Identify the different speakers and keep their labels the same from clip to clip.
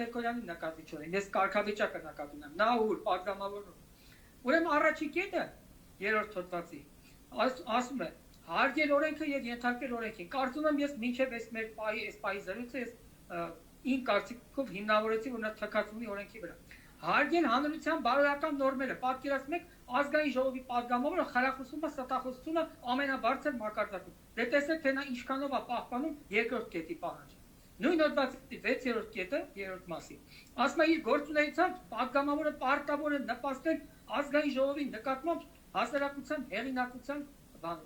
Speaker 1: Մերկորյանի նկատի չունեմ, ես կարգավիճակը նկատի ունեմ, նա ուր պատգամավորում։ Ուրեմն առաջի կետը երրորդ հոդվածի ասում է հարգել օրենքը եւ ենթարկել օրենքին։ Կարծում եմ ես մինչեւ այս մեր այս պահի զրույցը ես ին կարծիքով հիմնավորեցի որ նա թքածունի օրենքի վրա։ Հարգել հանրության բարոյական նորմերը, պատկերացնեք ազգային ժողովի պատգամավորը խրախուսում է ստախոսությունը ամենաբարձր մակարդակում։ Դե տեսեք թե նա ինչքանով է պահպանում երկրորդ կետի պահանջը։ Նույն հոդվածի 6-րդ կետը, երրորդ մասի, ասում է իր գործունեությամբ պատգամավորը պարտավոր է նպաստել ազգային ժողովի նկատմամբ հասարակության հեղինակության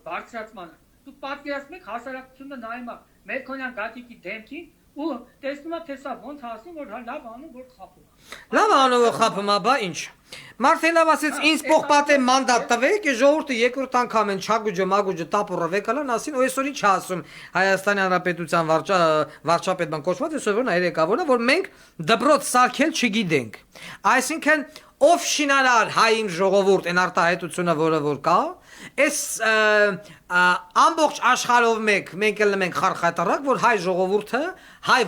Speaker 1: բարձրացմանը։ Դուք պատկերացնեք հասարակությունը նայում է Մերկոնյան Գագիկի դեմքին ու տեսնում է թե սա ոնց ասում որ լավ անում որ խափում է։
Speaker 2: Լավ անում որ խափում է, բա ինչ։ Մարդը լավ ասեց ինձ պողպատե մանդատ տվեք, ժողովուրդը երկրորդ անգամ են չագուջը մագուջը տապորը վեկալան ասին, ու այսօր ինչ ասում Հայաստանի Հանրապետության վարչապետն կոչված է որ նա երեկավորը որ մենք դպրոց սարքել չգիտենք։ Այսինքն ով շինարար հային ժողովուրդ են արտահայտությունը որը որ կա, այս ամբողջ աշխարհով մենք էլ ենք խարխայտարակ որ հայ ժողովուրդը հայ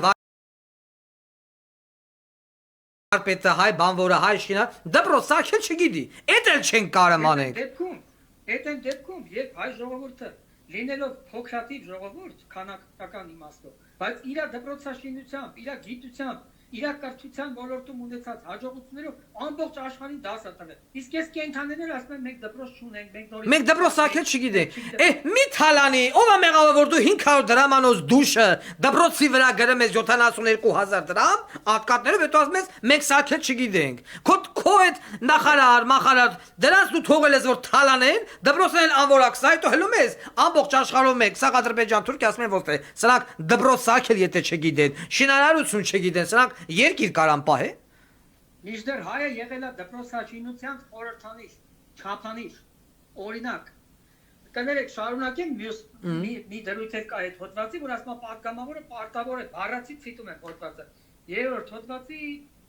Speaker 2: Պետը հայ բանվորը հայ շինար դպրոց սարքել չգիտի էդ էլ չեն կարում անենք
Speaker 1: դեպքում երբ հայ ժողովուրդը լինելով փոքրաթիվ ժողովուրդ քանակական իմաստով բայց իր դպրոցաշինությամբ իր գիտությամբ իր կրթության ոլորտում ունեցած հաջողություններով ամբողջ աշխարհին դաս է տվել իսկ ես կենթաներն ասում եմ մենք դպրոց չունենք
Speaker 2: մենք դպրոց սարքել չգիտենք մի թալանի ով է մեղավոր որ դու 500 դրամանոց դուշը դպրոցի վրա գրում ես 72000 դրամ ատկատներով հետո ասում ես մենք սարքել չգիտենք քո այդ նախարար դրանց դու թողել ես որ թալանեն դպրոցն էլ անորակս հետո հելում ես ամբողջ աշխարհով մեկ սա Ադրբեջան Թուրքիա ասում են որ սրանք դպրոց սարքել եթե չգիտեն շինարարություն չգիտեն սրանք երկիր կարան պահե
Speaker 1: Միշտեր հայը եղել է դպրոցաշինության խորհրդանիշ, չափանիշ, օրինակ կներեք շարունակեմ մի դրույթ էլ կա այդ հոդվածի որ ասում է պատգամավորը պարտավոր է բառացի ցիտում է հոդվածը երրորդ հոդվածի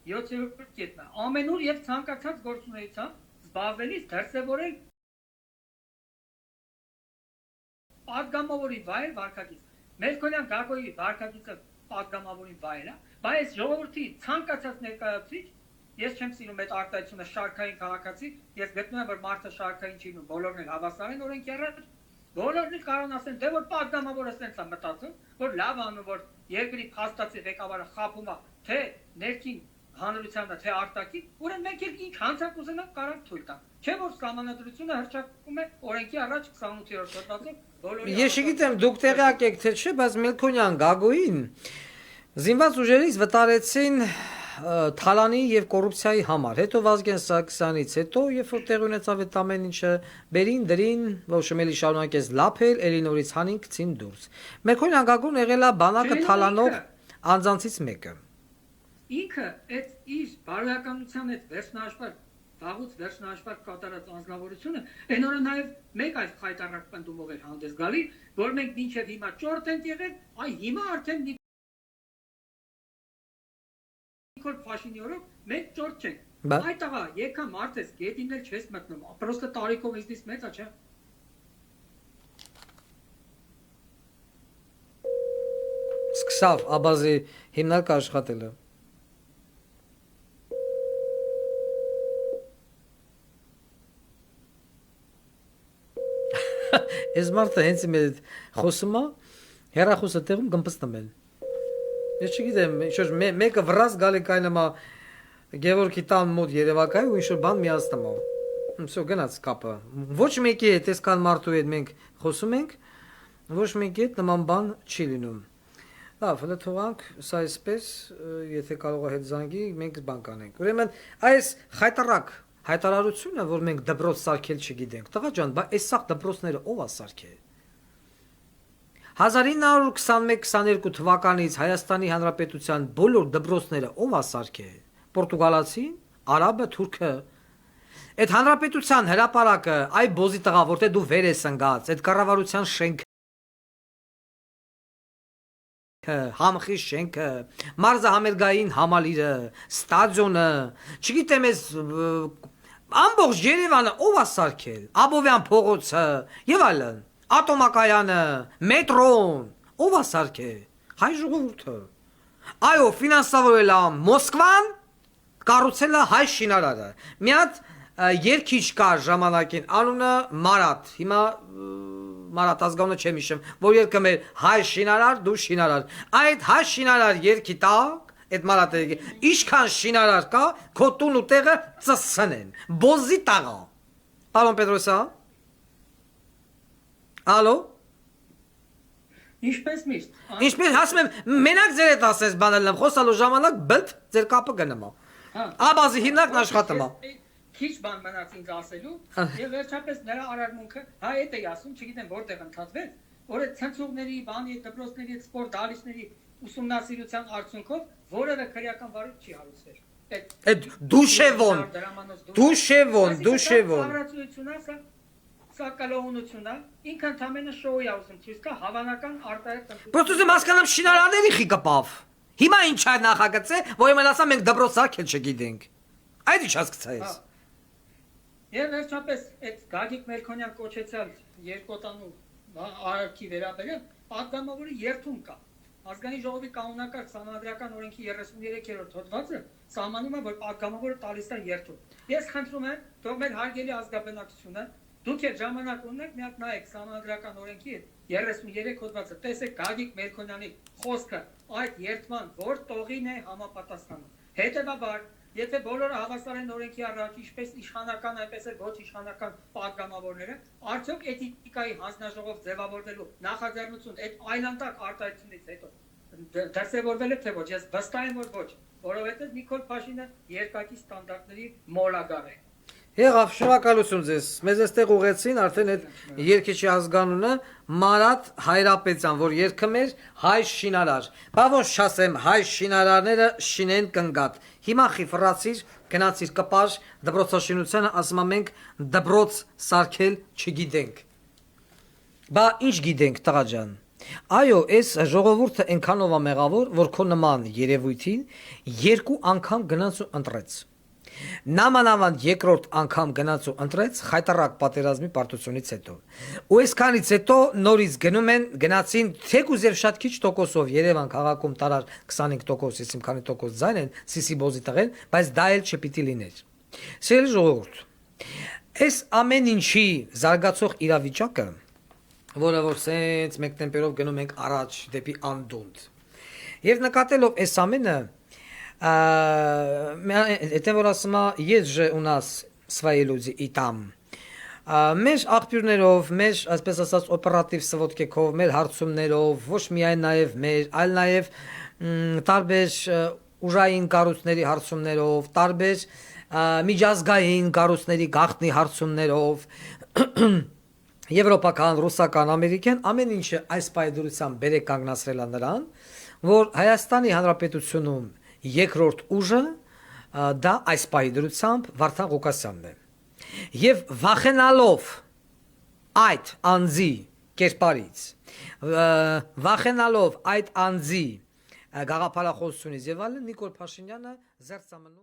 Speaker 1: 7-րդ կետն է ամենուր եւ ցանկացած գործունեությամբ զբաղվելիս դրսևորել պատգամավորի վայր վարքագիծ Մերկոնյան Գագոյի վարքագիծը պատգամավորի վայր է բայց ժողովրդի ցանկացած ներկայացուցիչ ես չեմ սիրում այդ արտահայտությունը շարքային քաղաքացի ես գտնում եմ որ մարդը շարքային չի ու բոլորն էլ հավասար են օրենքի առաջ բոլորն էլ կարող են ասեն դե որ պատգամավորը սենց է մտածում որ լավ անում որ երկրի փաստացի ղեկավարը խափում է թե ներքին հանրությանը թե արտաքին ուրեմն մենք էլ ինչ հանցակ ուզենանք կարող թույլ տանք չէ որ սահմանադրությունը հրճակվում է օրենքի առաջ 28-րդ հոդվածով բոլորի
Speaker 2: Ես չգիտեմ դուք տեղյակ եք թե չէ բայց Մերկոնյան Գագոյին Զինված ուժերից վտարեցին թալանի եւ կոռուպցիայի համար։ Հետո Վազգեն Սարգսյանից հետո երբ որ տեղ ունեցավ այդ ամեն ինչը, բերին դրին, ոչ շմելի շարունակեց լափել, Էլինորից հանին գցին դուրս։ Մերկոնյան Գագոն եղել է բանակը թալանող անձանցից մեկը։
Speaker 1: Ինքը այդ իր բարոյականության այդ վերջնահաշվար վաղուց վերջնահաշվար կատարած անձնավորությունը այն օրը նաեւ մեկ այլ խայտարակ պնդումով էր հանդես գալի, որ մենք մինչեւ հիմա ճորտ ենք եղել, այ հիմա արդեն Նիկոլ Փաշինյանը մենք ճորտ չենք։ Այդ տղա, եկա մարդ ես, գետին էլ չես մտնում, պրոստը տարիքով իզնից մեծ է, չէ։
Speaker 2: Սկսավ Աբազի հիմնարկ աշխատելը։ Այս մարդը հենց իմ հետ խոսում է, հեռախոսը տեղում գմպստում են։ Ես չգիտեմ, ինչ-որ մեկը վրաս գալի կայնում է Գևորգի տան մոտ Երևակայ ու ինչ-որ բան միացնում է։ Всё գնաց կապը։ Ոչ մեկի հետ այսքան մարդու հետ մենք խոսում ենք, ոչ մեկի հետ նման բան չի լինում։ Լավ, հələ թողանք, սա այսպես, եթե կարող է հետ զանգի, մենք բան կանենք։ Ուրեմն այս խայտարակ հայտարարությունը, որ մենք դպրոց սարքել չգիտենք։ Տղա ջան, բա այս սաղ դպրոցները ով է սարքել։ 1921-22 թվականից Հայաստանի Հանրապետության բոլոր դպրոցները ով է սարքել։ Պորտուգալացին, արաբը, թուրքը։ Այդ հանրապետության հրապարակը, այ բոզի տղա, որտեղ դու վեր ես ընկած, այդ կառավարության շենքը Համխի շենքը, մարզահամերգային համալիրը, ստադիոնը, չգիտեմ ես ամբողջ Երևանը ով է սարքել, Աբովյան փողոցը եւ այլն, ատոմակայանը, մետրոն, ով է սարքել, հայ ժողովուրդը։ Այո, ֆինանսավորել է Մոսկվան, կառուցել է հայ շինարարը։ Մի հատ երկիչ կար ժամանակին, անունը Մարատ։ Հիմա Մարատ ազգանունը չեմ հիշում, որ երկում էր հայ շինարար, դու շինարար։ Այդ հայ շինարար երկի տակ, այդ Մարատը ինչքան շինարար կա, քո տուն ու տեղը ծսցնեն։ Բոզի տաղա։ Պարոն Պետրոսյան։ Ալո։
Speaker 1: Ինչպես միշտ։
Speaker 2: Ինչպես ասում եմ, մենակ ձեր հետ ասես բանել եմ, խոսալու ժամանակ բլթ ձեր կապը գնում է։ Աբազի հիմնակն աշխատում է։
Speaker 1: Քիչ բան մնաց ինձ ասելու, եւ վերջապես նրա արարմունքը, հա էդ էի ասում, չգիտեմ որտեղ ընդհատվեց, որ այդ ցնցողների, բանի, դպրոցների, սպորտ դալիչների ուսումնասիրության արդյունքով որևէ քրեական վարույթ չի հարուցվել։
Speaker 2: Այդ դուշևոն։
Speaker 1: Սա կալողունություն է, ինքը ընդամենը շոուի է ուզում ցույց տա հավանական արտահայտ տնտեսություն։
Speaker 2: Պրոստը եմ հասկանում շինարարների խի կպավ։ Հիմա ինչ է նախագծե, որ իմեն ասա մենք դպրոց սարքել չգիտենք։ Այդ ինչ հասկացա ես։
Speaker 1: Եվ վերջապես այդ Գագիկ Մելքոնյան կոչեցյալ երկոտանու արարքի վերաբերյալ պատգամավորի երթում կա։ Ազգային ժողովի կանոնակարգ սահմանադրական օրենքի 33-րդ հոդվածը սահմանում է, որ պատգամավորը տալիս է երթում։ Ես խնդրում եմ, թող մեր հարգելի ազգաբնակչությունը դուք այդ ժամանակ ունեք մի հատ նայեք սահմանադրական օրենքի 33 հոդվածը, տեսեք Գագիկ Մելքոնյանի խոսքը այդ երթման որ տողին է համապատասխանում։ Հետևաբար, եթե բոլորը հավասար են օրենքի առաջ, ինչպես իշխանական, այնպես էլ ոչ իշխանական պատգամավորները, արդյոք էթիկայի հանձնաժողով ձևավորվելու նախաձեռնություն այդ այլանդակ արտահայտությունից հետո դրսևորվել է թե ոչ, ես վստահ եմ որ ոչ, որովհետև Նիկոլ Փաշինյանը երկակի ստանդարտների մոլագար է։
Speaker 2: Եղավ, շնորհակալություն ձեզ։ Մեզ այստեղ ուղեցին արդեն այդ երկիչի ազգանունը Մարատ Հայրապետյան, որ երգում էր հայ շինարար։ Բա ոնց չասեմ, հայ շինարարները շինեն կնգատ։ Հիմա խիֆրացիր, գնացիր կպար դպրոցաշինությանը, ասում մենք դպրոց սարքել չգիտենք։ Բա ինչ գիտենք, տղա ջան։ Այո, այս ժողովուրդը այնքանով է մեղավոր, որ քո նման երևույթին երկու անգամ գնաց ու ընտրեց։ Նամանավանդ երկրորդ անգամ գնաց ու ընտրեց խայտարակ պատերազմի պարտությունից հետո։ Ու այսքանից հետո նորից գնում են, գնացին թեկուզ եւ շատ քիչ տոկոսով Երևան քաղաքում տարար 25%, իսկ քանի տոկոս ձայն են, սիսի բոզի տղեն, բայց դա էլ չպիտի լիներ։ Սիրելի ժողովուրդ, այս ամեն ինչի զարգացող իրավիճակը, որը որ սենց մեկ տեմպերով գնում ենք առաջ դեպի անդունդ։ Եվ նկատելով այս ամենը это որ ասում է есть же у нас свои люди и там մեր աղբյուրներով, մեր այսպես ասած օպերատիվ սվոդկեքով, մեր հարցումներով, ոչ միայն նաև մեր, այլ նաև տարբեր ուժային կառույցների հարցումներով, տարբեր միջազգային կառույցների գաղտնի հարցումներով եվրոպական, ռուսական, ամերիկյան ամեն ինչը այս պայդրությամբ բերեք կանգնացրել է նրան, որ Հայաստանի Հանրապետությունում երկրորդ ուժը դա այս պայդրությամբ Վարդան Ղուկասյանն է։ Եվ վախենալով այդ անձի կերպարից, վախենալով այդ անձի գաղափարախոսությունից եւ այլն Նիկոլ Փաշինյանը զերծ ամնում